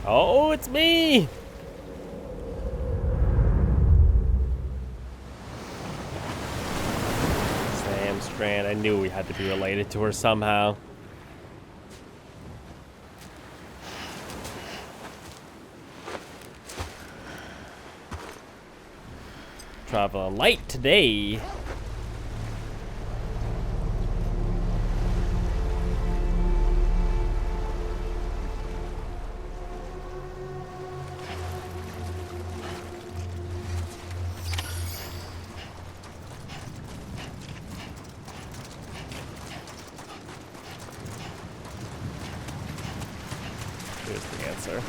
Oh, it's me! Sam Strand. I knew we had to be related to her somehow. Traveling light today. Here's the answer.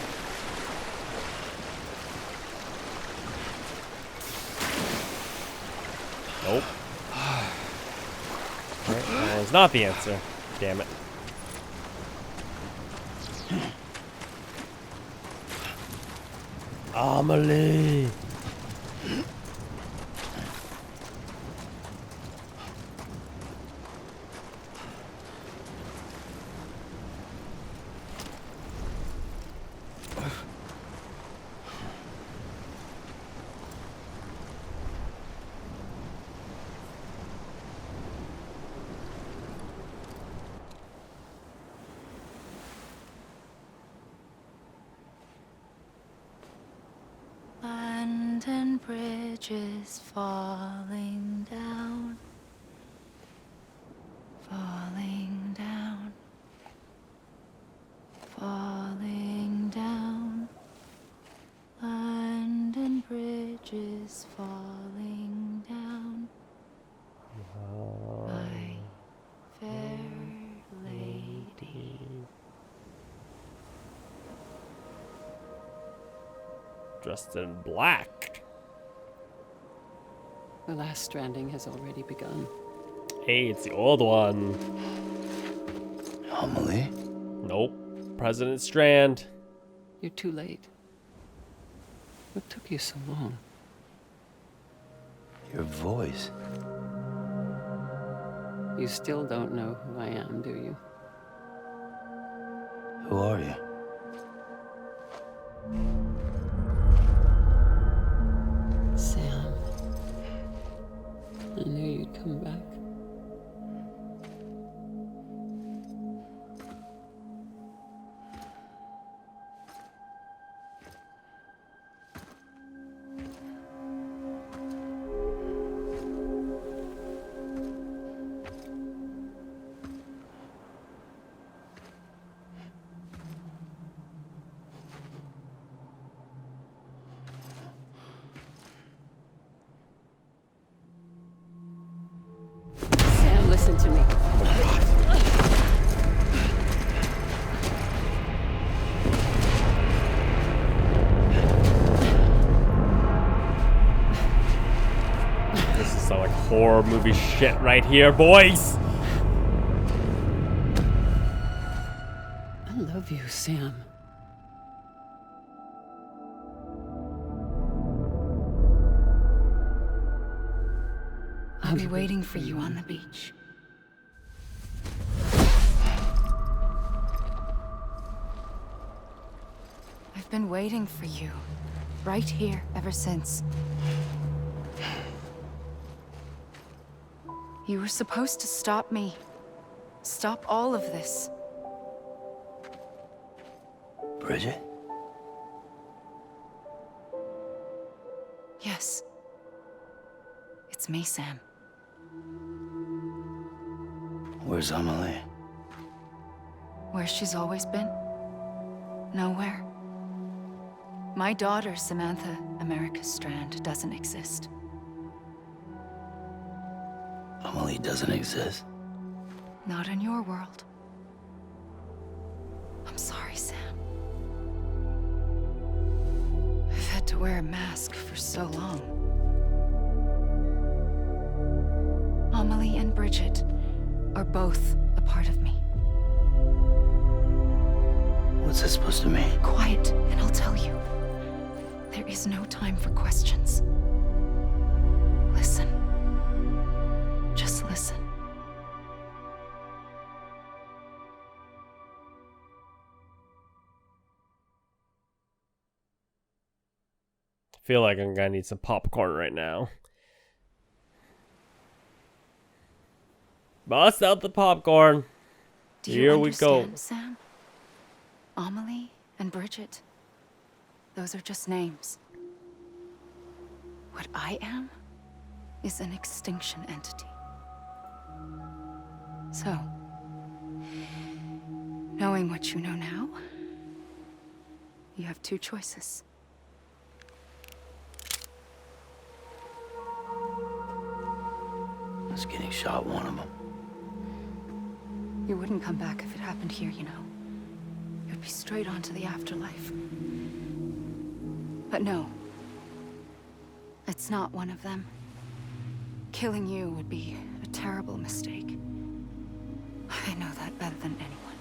Nope. That was not the answer. Damn it. Amelie. London Bridge is falling down, falling down, falling down. London Bridge is falling down. My fair lady. Dressed in black. The last stranding has already begun. Hey, it's the old one. Amelie? Nope. President Strand. You're too late. What took you so long? Your voice. You still don't know who I am, do you? Who are you? Sam. I knew you'd come back. Sam, listen to me. This is some like horror movie shit right here, boys. I love you, Sam. I'll be waiting for you on the beach. I've been waiting for you, right here, ever since. You were supposed to stop me. Stop all of this. Bridget? Yes. It's me, Sam. Where's Amelie? Where she's always been. Nowhere. My daughter, Samantha America Strand, doesn't exist. Amelie doesn't exist. Not in your world. I'm sorry, Sam. I've had to wear a mask for so long. Amelie and Bridget are both a part of me. What's that supposed to mean? Quiet, and I'll tell you. There is no time for questions. Listen. Just listen. Feel like I'm gonna need some popcorn right now. Bust out the popcorn. Do you Here we go. understand, Sam? Amelie and Bridget. Those are just names. What I am is an extinction entity. So, knowing what you know now, you have two choices. Was getting shot one of them. You wouldn't come back if it happened here, you know. You'd be straight on to the afterlife. But no. It's not one of them. Killing you would be a terrible mistake. I know that better than anyone.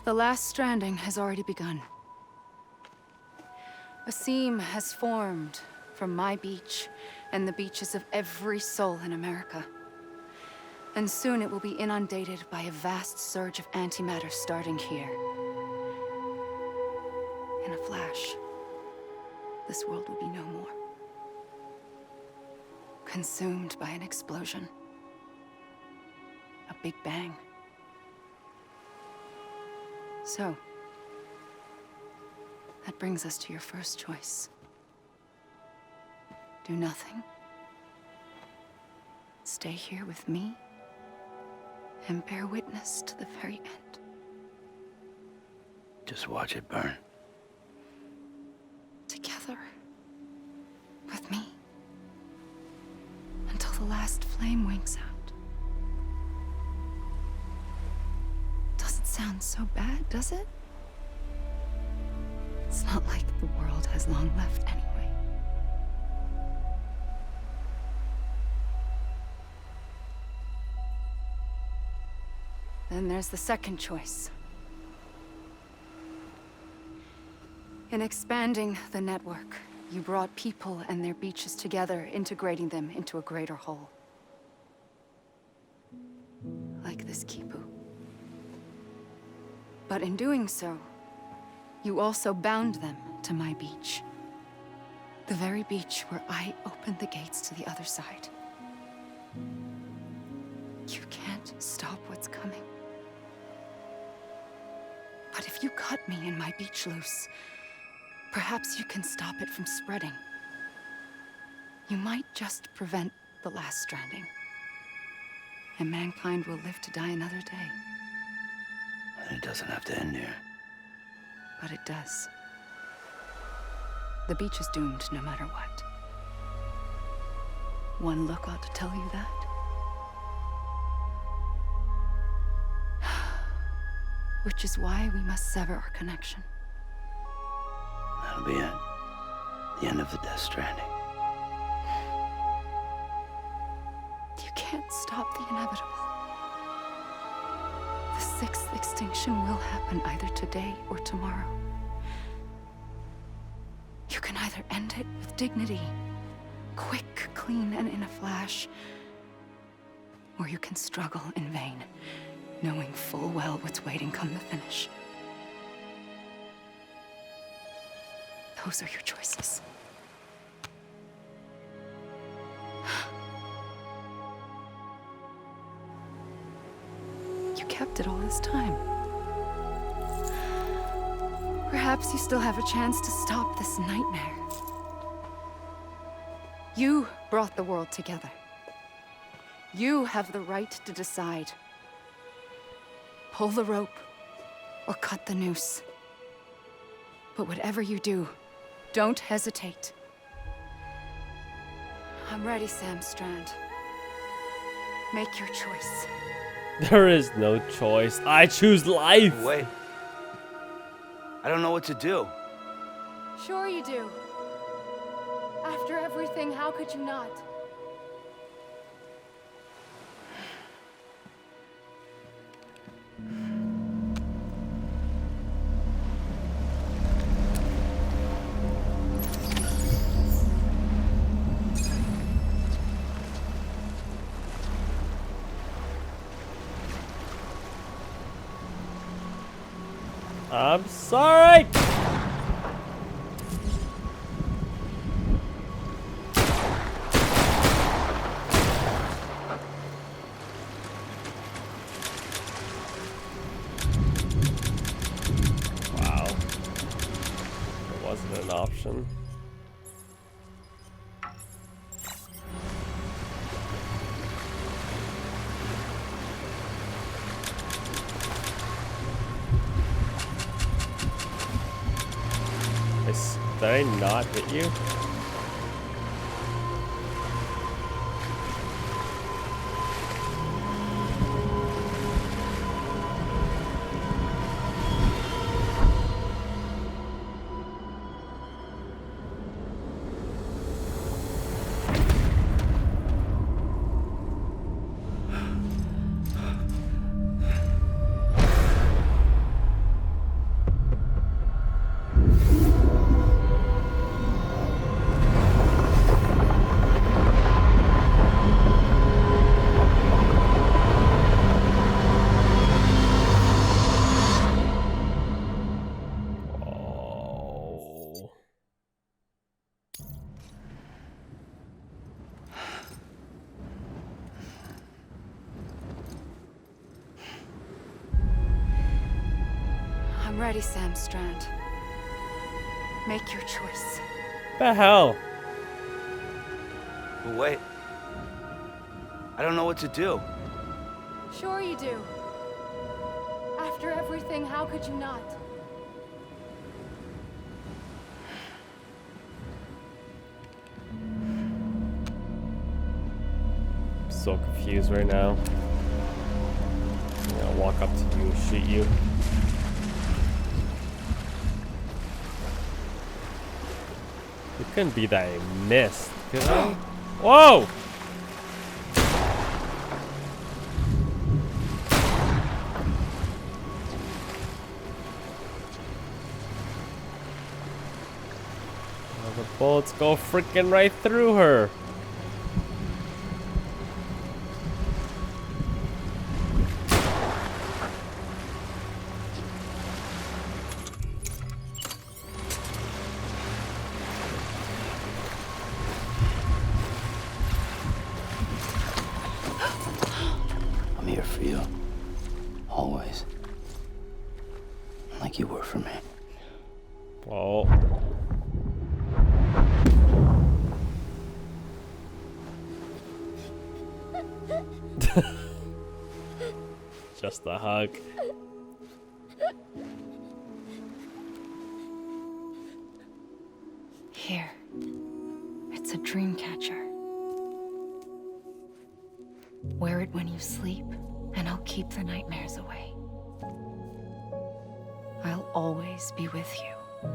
The last stranding has already begun. A seam has formed from my beach and the beaches of every soul in America. And soon it will be inundated by a vast surge of antimatter starting here. In a flash, this world will be no more. Consumed by an explosion. A big bang. So, that brings us to your first choice. Do nothing. Stay here with me and bear witness to the very end. Just watch it burn. Together. With me. Until the last flame winks out. Doesn't sound so bad, does it? It's not like the world has long left anyway. Then there's the second choice. In expanding the network, you brought people and their beaches together, integrating them into a greater whole. Like this Kipu. But in doing so, you also bound them to my beach. The very beach where I opened the gates to the other side. You can't stop what's coming. But if you cut me and my beach loose, perhaps you can stop it from spreading. You might just prevent the last stranding. And mankind will live to die another day. And it doesn't have to end here. But it does. The beach is doomed no matter what. One look ought to tell you that. Which is why we must sever our connection. That'll be it. The end of the Death Stranding. You can't stop the inevitable. The sixth extinction will happen either today or tomorrow. You can either end it with dignity, quick, clean, and in a flash, or you can struggle in vain, knowing full well what's waiting come the finish. Those are your choices. You kept it all this time. Perhaps you still have a chance to stop this nightmare. You brought the world together. You have the right to decide. Pull the rope or cut the noose. But whatever you do, don't hesitate. I'm ready, Sam Strand. Make your choice. There is no choice. I choose life. Wait. I don't know what to do. Sure you do. After everything, how could you not? I'm sorry! Wow. It wasn't an option. Did I not hit you? I'm ready, Sam Strand. Make your choice. The hell? Wait. I don't know what to do. Sure you do. After everything, how could you not? I'm so confused right now. I'm gonna walk up to you and shoot you. It couldn't be that I missed, could I? Whoa! Oh, the bullets go freaking right through her. I'm here for you. Always. Like you were for me. Well. Just a hug. Here. It's a dream catcher. Wear it when you sleep, and I'll keep the nightmares away. I'll always be with you.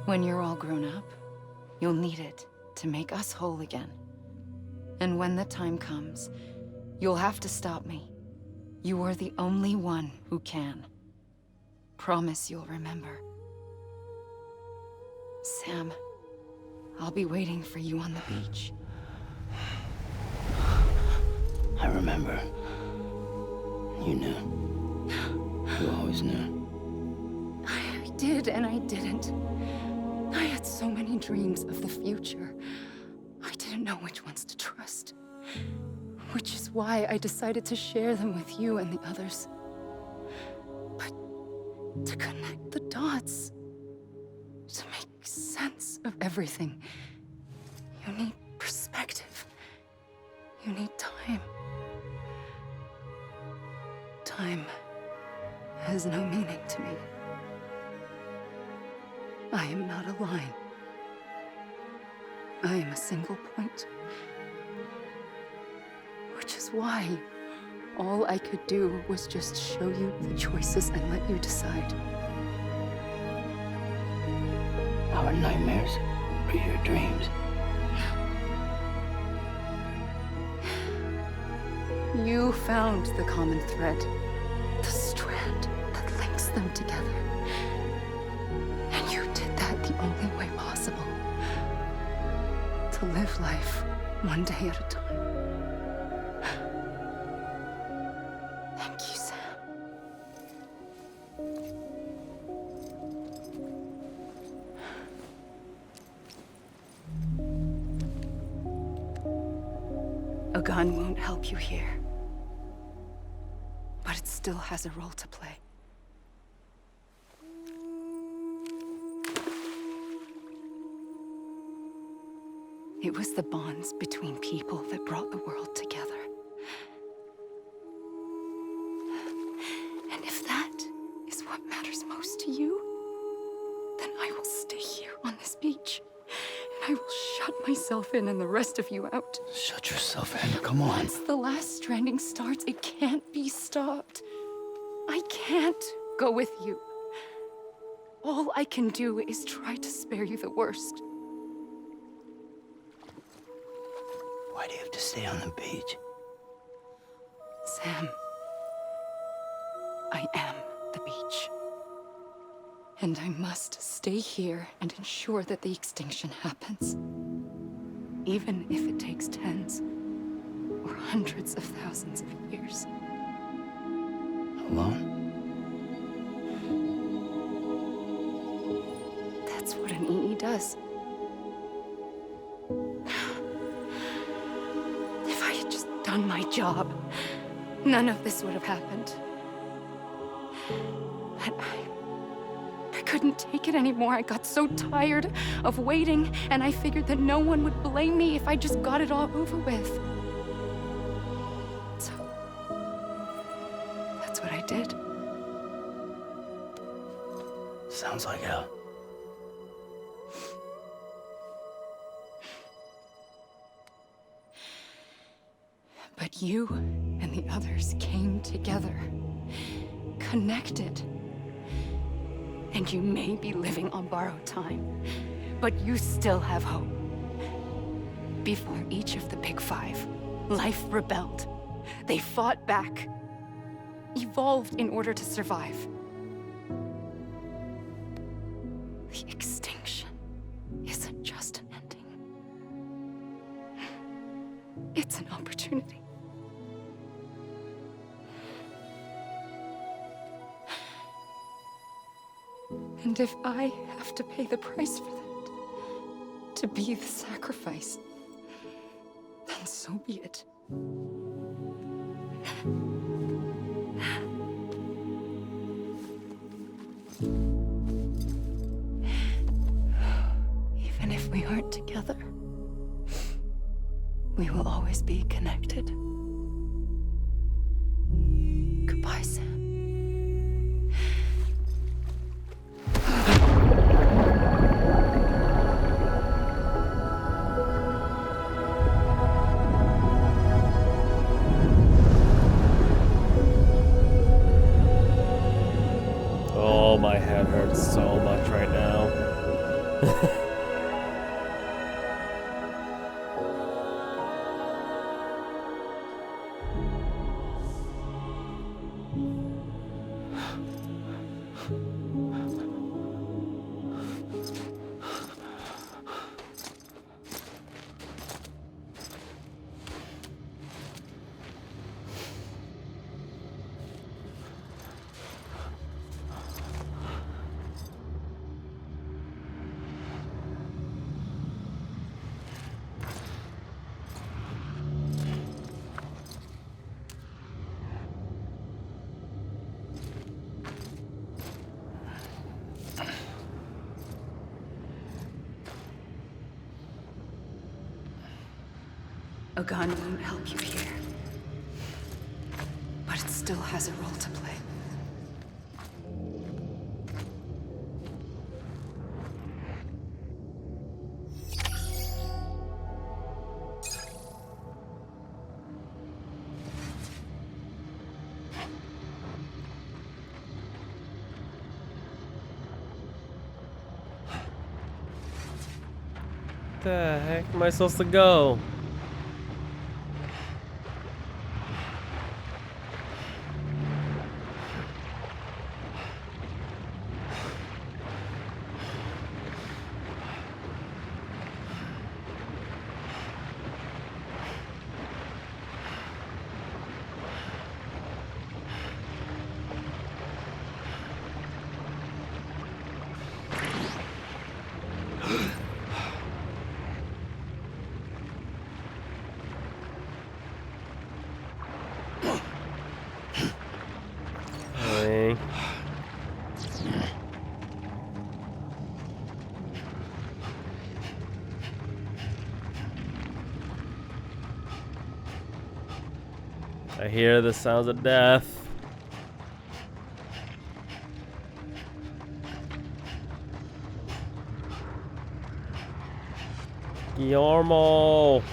When you're all grown up, you'll need it to make us whole again. And when the time comes, you'll have to stop me. You are the only one who can. Promise you'll remember. Sam, I'll be waiting for you on the beach. I remember. You knew. You always knew. I did and I didn't. I had so many dreams of the future. I didn't know which ones to trust. Which is why I decided to share them with you and the others. But to connect the dots, to make sense of everything, you need perspective. You need time. Time has no meaning to me. I am not a line. I am a single point. Which is why all I could do was just show you the choices and let you decide. Our nightmares are your dreams. You found the common thread, the strand that links them together. And you did that the only way possible. To live life one day at a time. Thank you, Sam. A gun won't help you here. But it still has a role to play. It was the bonds between people that brought the world together. And if that is what matters most to you, then I will stay here on this beach. And I will shut myself in and the rest of you out. Shut yourself in. Come on. Once the last stranding starts, it can't be stopped. I can't go with you. All I can do is try to spare you the worst. Why do you have to stay on the beach? Sam, I am the beach. And I must stay here and ensure that the extinction happens. Even if it takes tens or hundreds of thousands of years. Alone? That's what an EE does. If I had just done my job, none of this would have happened. But I couldn't take it anymore. I got so tired of waiting, and I figured that no one would blame me if I just got it all over with. So, that's what I did. Sounds like hell. But you and the others came together, connected. And you may be living on borrowed time, but you still have hope. Before each of the Big Five, life rebelled. They fought back, evolved in order to survive. The extinction isn't just an ending. It's an opportunity. And if I have to pay the price for that, to be the sacrifice, then so be it. Even if we aren't together, we will always be connected. Goodbye, Sam. Oh, my head hurts so much right now. A gun won't help you here. But it still has a role to play. The heck am I supposed to go? I hear the sounds of death. Guillermo.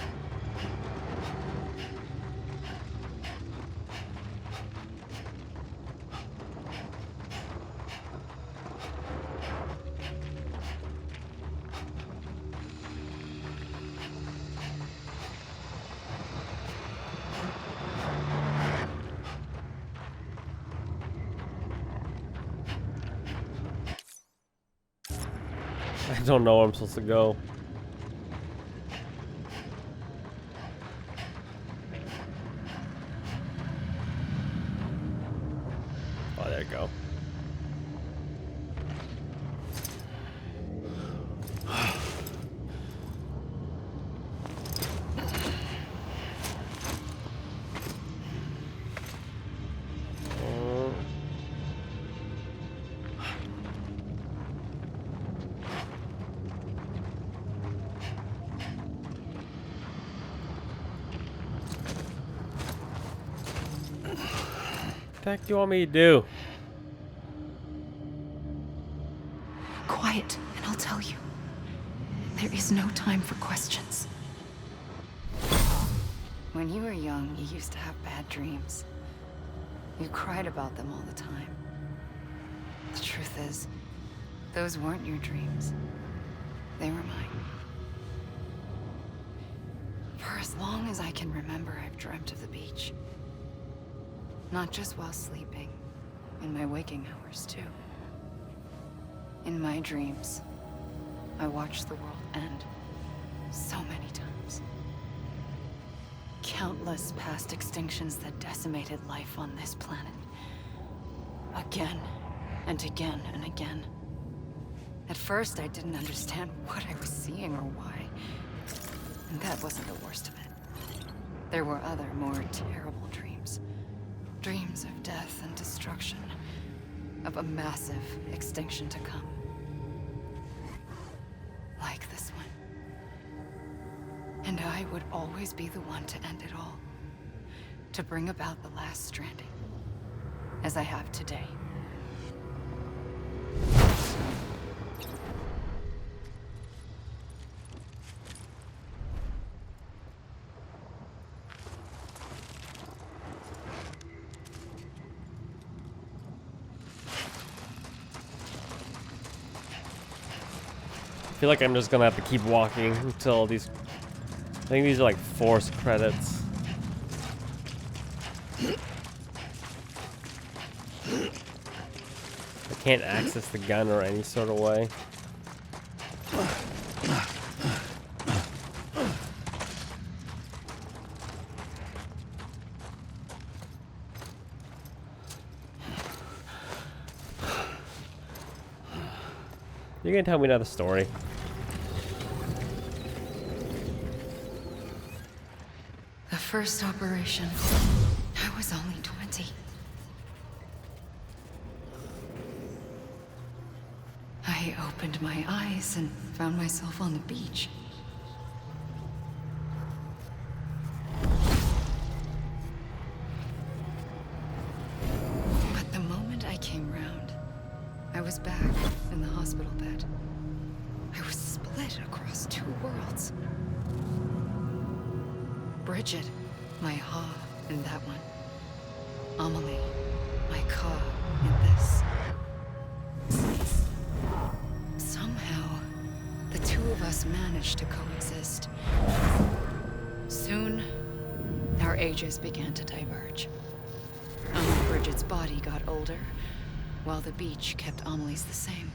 I don't know where I'm supposed to go. Oh, there you go. What the heck do you want me to do? Quiet, and I'll tell you. There is no time for questions. When you were young, you used to have bad dreams. You cried about them all the time. The truth is, those weren't your dreams. They were mine. For as long as I can remember, I've dreamt of the beach. Not just while sleeping, in my waking hours too. In my dreams, I watched the world end so many times. Countless past extinctions that decimated life on this planet. Again and again and again. At first, I didn't understand what I was seeing or why. And that wasn't the worst of it. There were other, more terrible dreams. Dreams of death and destruction. Of a massive extinction to come. Like this one. And I would always be the one to end it all. To bring about the last stranding. As I have today. I feel like I'm just gonna have to keep walking until these. I think these are like forced credits. I can't access the gun or any sort of way. You're gonna tell me another story. The first operation, I was only 20. I opened my eyes and found myself on the beach. But the moment I came round, I was back in the hospital bed. I was split across two worlds. Bridget, my Ha in that one. Amelie, my Ka in this. Somehow, the two of us managed to coexist. Soon, our ages began to diverge. Bridget's body got older, while the beach kept Amelie's the same.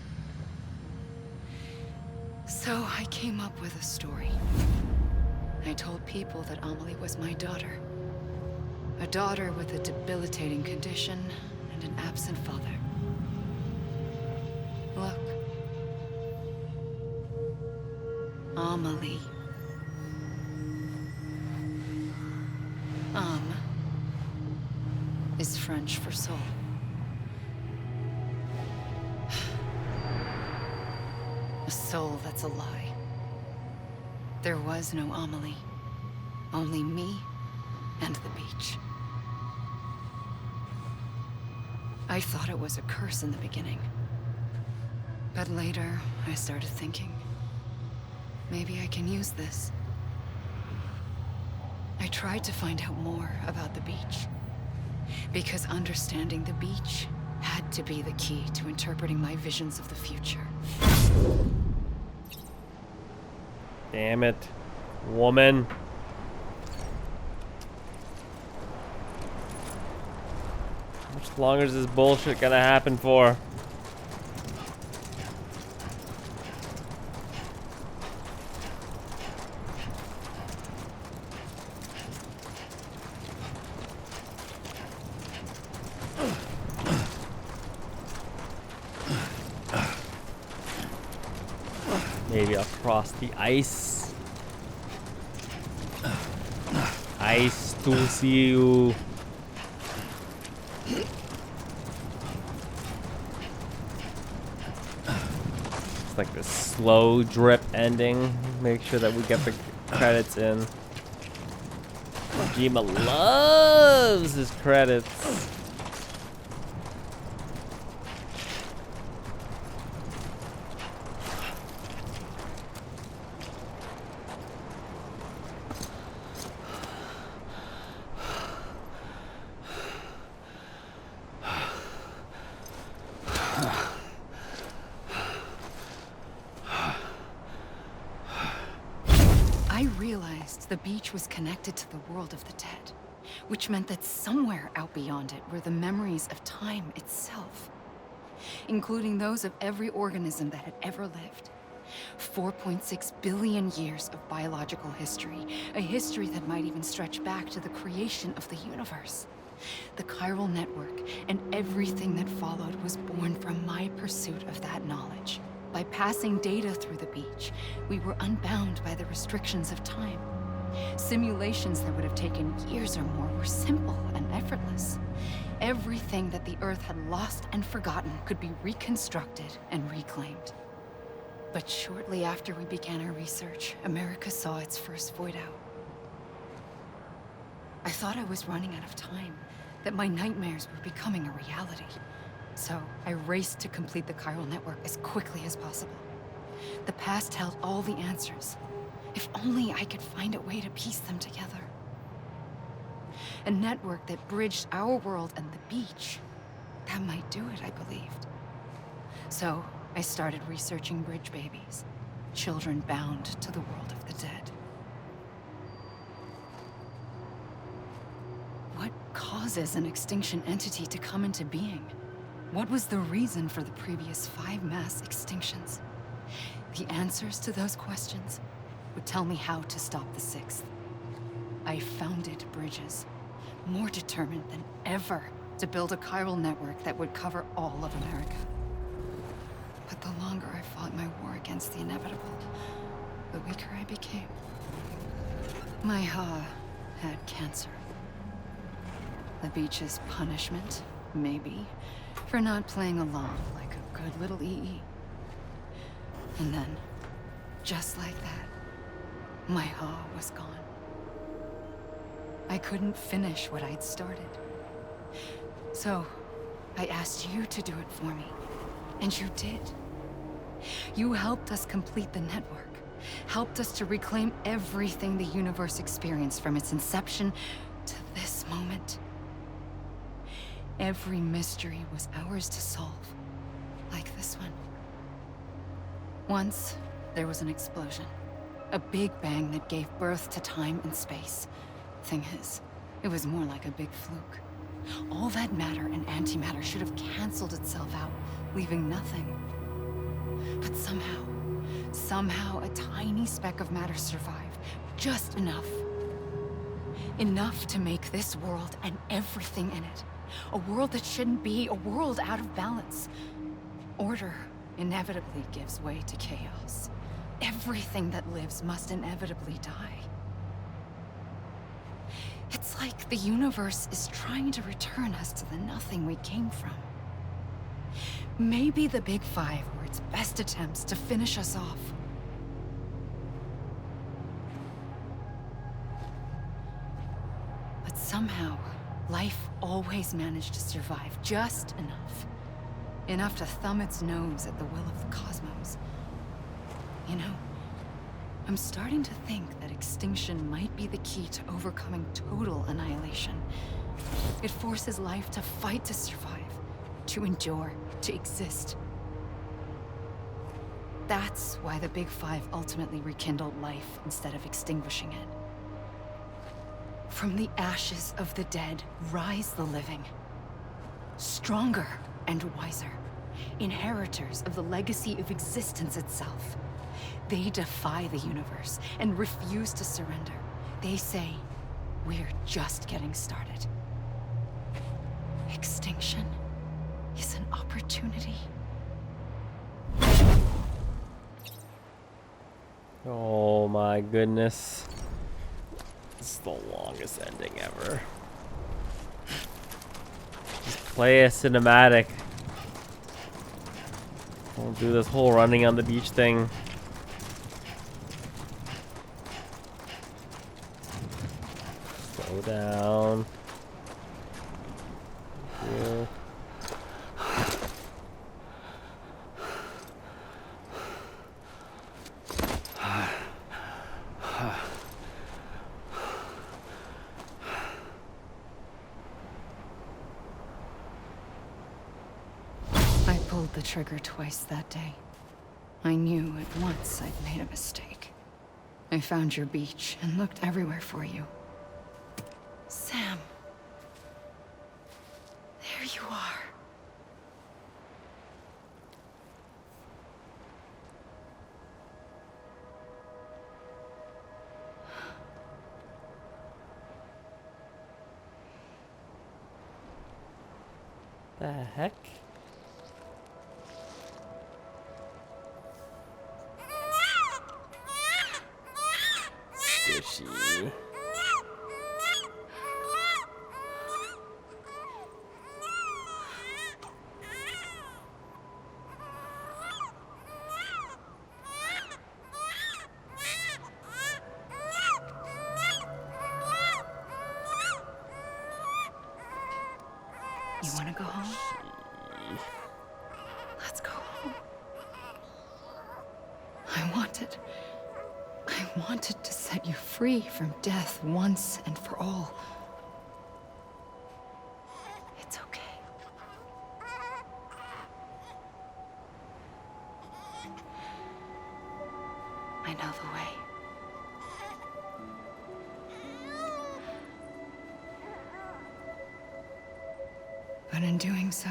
So I came up with a story. I told people that Amelie was my daughter. A daughter with a debilitating condition and an absent father. Look. Amelie. Is French for soul. A soul that's a lie. There was no Amelie. Only me and the beach. I thought it was a curse in the beginning. But later, I started thinking, maybe I can use this. I tried to find out more about the beach. Because understanding the beach had to be the key to interpreting my visions of the future. Damn it, woman. How much longer is this bullshit gonna happen for? Maybe across the ice. Ice to see you. It's like this slow drip ending. Make sure that we get the credits in. Kojima loves his credits. I realized the beach was connected to the world of the dead, which meant that somewhere out beyond it were the memories of time itself, including those of every organism that had ever lived. 4.6 billion years of biological history, a history that might even stretch back to the creation of the universe. The chiral network and everything that followed was born from my pursuit of that knowledge. By passing data through the beach, we were unbound by the restrictions of time. Simulations that would have taken years or more were simple and effortless. Everything that the Earth had lost and forgotten could be reconstructed and reclaimed. But shortly after we began our research, America saw its first void out. I thought I was running out of time, that my nightmares were becoming a reality. So I raced to complete the chiral network as quickly as possible. The past held all the answers. If only I could find a way to piece them together. A network that bridged our world and the beach. That might do it, I believed. So I started researching bridge babies, children bound to the world of the dead. What causes an extinction entity to come into being? What was the reason for the previous 5 mass extinctions? The answers to those questions would tell me how to stop the 6th. I founded bridges, more determined than ever to build a chiral network that would cover all of America. But the longer I fought my war against the inevitable, the weaker I became. My Ha had cancer. The beach's punishment, maybe, for not playing along like a good little EE. And then, just like that, my Ha was gone. I couldn't finish what I'd started. So, I asked you to do it for me, and you did. You helped us complete the network, helped us to reclaim everything the universe experienced from its inception to this moment. Every mystery was ours to solve, like this one. Once, there was an explosion. A big bang that gave birth to time and space. Thing is, it was more like a big fluke. All that matter and antimatter should have canceled itself out, leaving nothing. But somehow a tiny speck of matter survived. Just enough. Enough to make this world and everything in it. A world that shouldn't be, a world out of balance. Order inevitably gives way to chaos. Everything that lives must inevitably die. It's like the universe is trying to return us to the nothing we came from. Maybe the Big Five were its best attempts to finish us off. But somehow, Life always managed to survive just enough. Enough to thumb its nose at the will of the cosmos. You know, I'm starting to think that extinction might be the key to overcoming total annihilation. It forces life to fight to survive, to endure, to exist. That's why the Big Five ultimately rekindled life instead of extinguishing it. From the ashes of the dead rise the living. Stronger and wiser. Inheritors of the legacy of existence itself. They defy the universe and refuse to surrender. They say, we're just getting started. Extinction is an opportunity. Oh my goodness. This is the longest ending ever. Just play a cinematic. Don't do this whole running on the beach thing. Slow down. Thank you. I pulled the trigger twice that day. I knew at once I'd made a mistake. I found your beach and looked everywhere for you. Sam. There you are. The heck? Squishy. You want to go home? Let's go home. I wanted to set you free from death once and for all. It's okay. I know the way. But in doing so,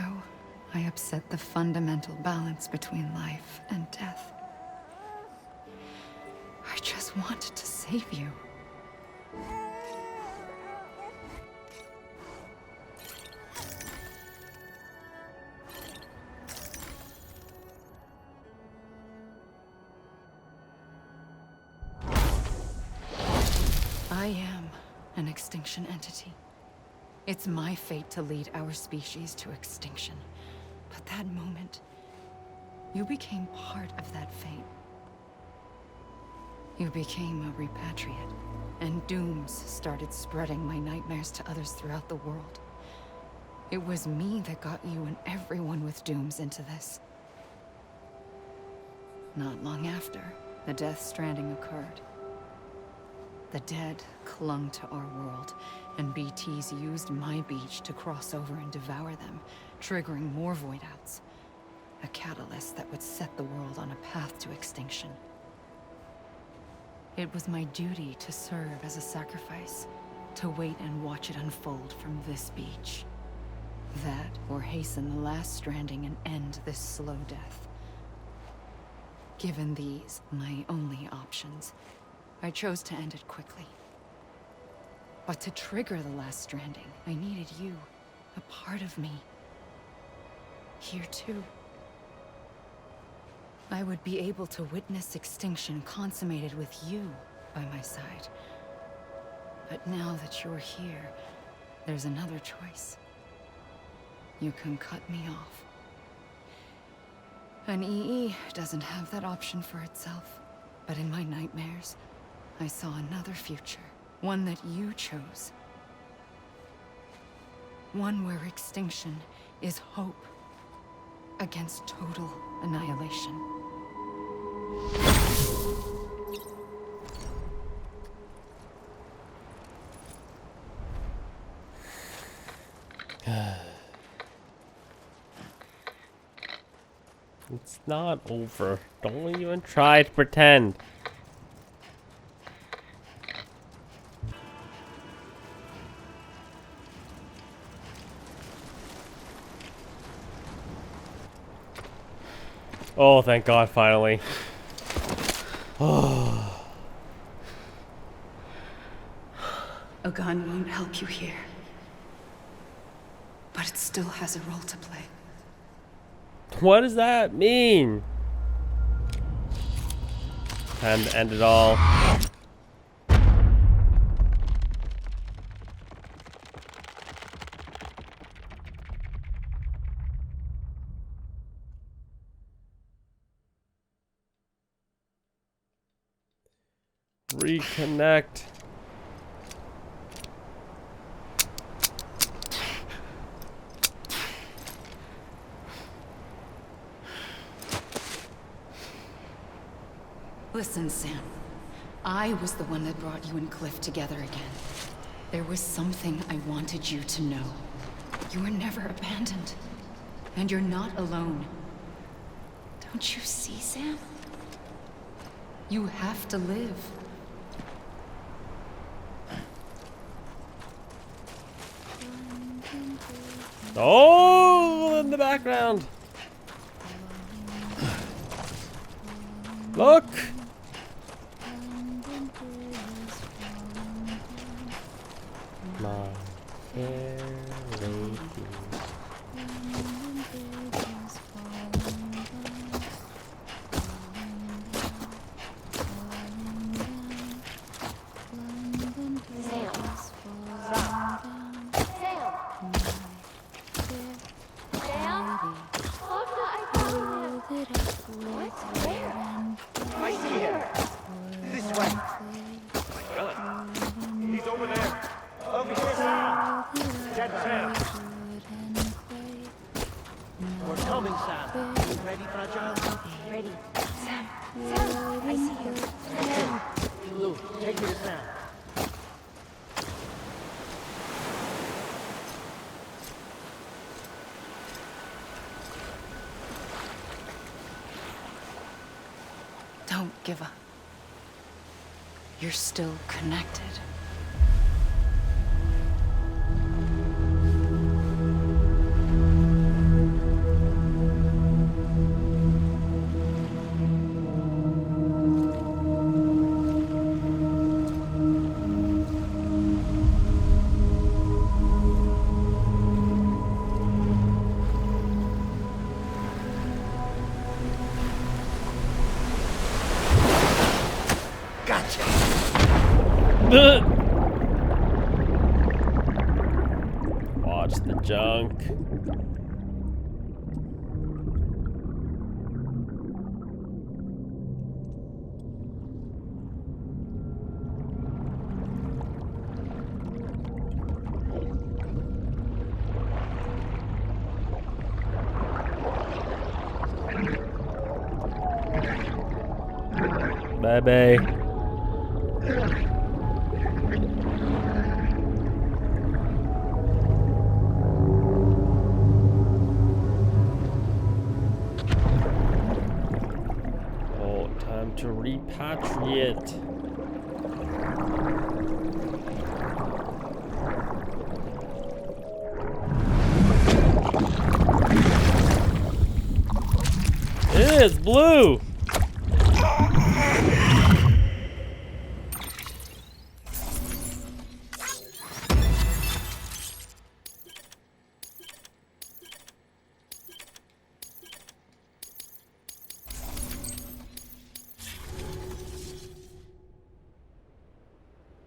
I upset the fundamental balance between life and death. I just wanted to save you. I am an extinction entity. It's my fate to lead our species to extinction. But that moment, you became part of that fate. You became a repatriate, and dooms started spreading my nightmares to others throughout the world. It was me that got you and everyone with dooms into this. Not long after, the Death Stranding occurred. The dead clung to our world, and BTs used my beach to cross over and devour them, triggering more void outs. A catalyst that would set the world on a path to extinction. It was my duty to serve as a sacrifice, to wait and watch it unfold from this beach. That, or hasten the last stranding and end this slow death. Given these, my only options, I chose to end it quickly. But to trigger the last stranding, I needed you, a part of me. Here too. I would be able to witness extinction consummated with you by my side. But now that you're here, there's another choice. You can cut me off. An EE doesn't have that option for itself. But in my nightmares, I saw another future. One that you chose. One where extinction is hope against total annihilation. It's not over. Don't even try to pretend. Oh, thank God, finally. A gun won't help you here. But it still has a role to play. What does that mean? Time to end it all. Reconnect. Listen, Sam. I was the one that brought you and Cliff together again. There was something I wanted you to know. You were never abandoned. And you're not alone. Don't you see, Sam? You have to live. Oh, in the background. Look. My fair lady. Don't give up. You're still connected. Watch the junk. Bye-bye. To repatriate. It is blue.